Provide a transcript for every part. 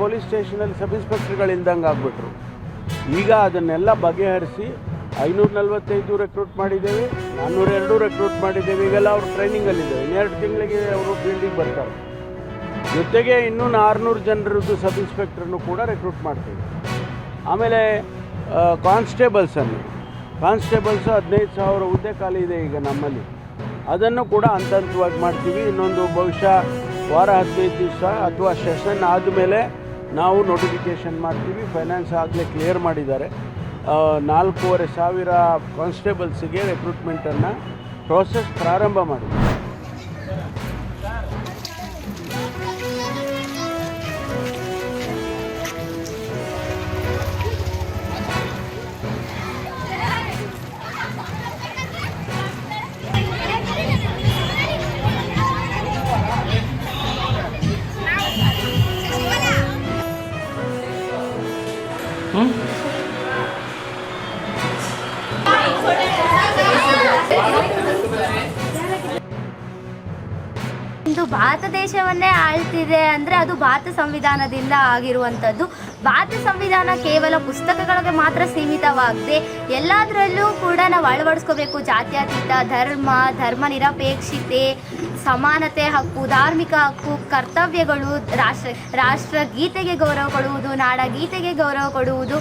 Police ಸ್ಟೇಷನಲ್ಲಿ ಸಬ್ ಇನ್ಸ್ಪೆಕ್ಟರ್ಗಳಿಲ್ದಂಗೆ ಆಗಿಬಿಟ್ರು. ಈಗ ಅದನ್ನೆಲ್ಲ ಬಗೆಹರಿಸಿ 545 ರೆಕ್ರೂಟ್ ಮಾಡಿದ್ದೇವೆ, 402 ರೆಕ್ರೂಟ್ ಮಾಡಿದ್ದೇವೆ. ಈಗೆಲ್ಲ ಅವರು ಟ್ರೈನಿಂಗಲ್ಲಿದ್ದೇವೆ. 2 ತಿಂಗಳಿಗೆ ಅವರು ಫೀಲ್ಡಿಗೆ ಬರ್ತಾರೆ. ಜೊತೆಗೆ ಇನ್ನೂ 600 ಜನರದ್ದು ಸಬ್ ಇನ್ಸ್ಪೆಕ್ಟ್ರನ್ನು ಕೂಡ ರೆಕ್ರೂಟ್ ಮಾಡ್ತೀವಿ. ಆಮೇಲೆ ಕಾನ್ಸ್ಟೇಬಲ್ಸು 15,000 ಹುದ್ದೆ ಖಾಲಿ ಇದೆ ಈಗ ನಮ್ಮಲ್ಲಿ. ಅದನ್ನು ಕೂಡ ಹಂತವಾಗಿ ಮಾಡ್ತೀವಿ. ಇನ್ನೊಂದು ಬಹುಶಃ ವಾರ 15 ದಿವಸ ಅಥವಾ ಸೆಷನ್ ಆದಮೇಲೆ ನಾವು ನೋಟಿಫಿಕೇಷನ್ ಮಾಡ್ತೀವಿ. ಫೈನಾನ್ಸ್ ಆಗಲೇ ಕ್ಲಿಯರ್ ಮಾಡಿದ್ದಾರೆ. 4,500 ಕಾನ್ಸ್ಟೇಬಲ್ಸಿಗೆ ರೆಕ್ರೂಟ್ಮೆಂಟನ್ನು ಪ್ರೋಸೆಸ್ ಪ್ರಾರಂಭ ಮಾಡಿದೆ. ಇಂದು ಭಾರತ ದೇಶವನ್ನೇ ಆಳ್ತಿದೆ ಅಂದರೆ ಅದು ಭಾರತ ಸಂವಿಧಾನದಿಂದ ಆಗಿರುವಂಥದ್ದು. ಭಾರತ ಸಂವಿಧಾನ ಕೇವಲ ಪುಸ್ತಕಗಳಿಗೆ ಮಾತ್ರ ಸೀಮಿತವಾಗದೆ ಎಲ್ಲದರಲ್ಲೂ ಕೂಡ ನಾವು ಅಳವಡಿಸ್ಕೋಬೇಕು. ಜಾತ್ಯತೀತ ಧರ್ಮ ನಿರಪೇಕ್ಷತೆ, ಸಮಾನತೆ ಹಕ್ಕು, ಧಾರ್ಮಿಕ ಹಕ್ಕು, ಕರ್ತವ್ಯಗಳು, ರಾಷ್ಟ್ರಗೀತೆಗೆ ಗೌರವ ಕೊಡುವುದು, ನಾಡಗೀತೆಗೆ ಗೌರವ ಕೊಡುವುದು.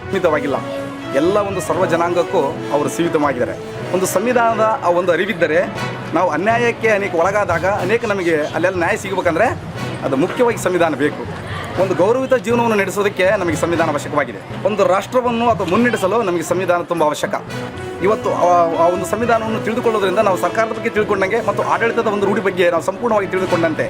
ಸೀಮಿತವಾಗಿಲ್ಲ, ಎಲ್ಲ ಒಂದು ಸರ್ವ ಜನಾಂಗಕ್ಕೂ ಅವರು ಸೀಮಿತವಾಗಿದ್ದಾರೆ. ಒಂದು ಸಂವಿಧಾನದ ಆ ಒಂದು ಅರಿವಿದ್ದರೆ ನಾವು ಅನ್ಯಾಯಕ್ಕೆ ಅನೇಕ ಒಳಗಾದಾಗ ನಮಗೆ ಅಲ್ಲೆಲ್ಲ ನ್ಯಾಯ ಸಿಗಬೇಕಂದ್ರೆ ಅದು ಮುಖ್ಯವಾಗಿ ಸಂವಿಧಾನ ಬೇಕು. ಒಂದು ಗೌರವಿತ ಜೀವನವನ್ನು ನಡೆಸೋದಕ್ಕೆ ನಮಗೆ ಸಂವಿಧಾನ ಅವಶ್ಯಕವಾಗಿದೆ. ಒಂದು ರಾಷ್ಟ್ರವನ್ನು ಅಥವಾ ಮುನ್ನಡೆಸಲು ನಮಗೆ ಸಂವಿಧಾನ ತುಂಬ ಅವಶ್ಯಕ. ಇವತ್ತು ಆ ಒಂದು ಸಂವಿಧಾನವನ್ನು ತಿಳಿದುಕೊಳ್ಳೋದ್ರಿಂದ ನಾವು ಸರ್ಕಾರದ ಬಗ್ಗೆ ತಿಳ್ಕೊಂಡಂಗೆ ಮತ್ತು ಆಡಳಿತದ ಒಂದು ರೂಢಿ ಬಗ್ಗೆ ನಾವು ಸಂಪೂರ್ಣವಾಗಿ ತಿಳಿದುಕೊಂಡಂತೆ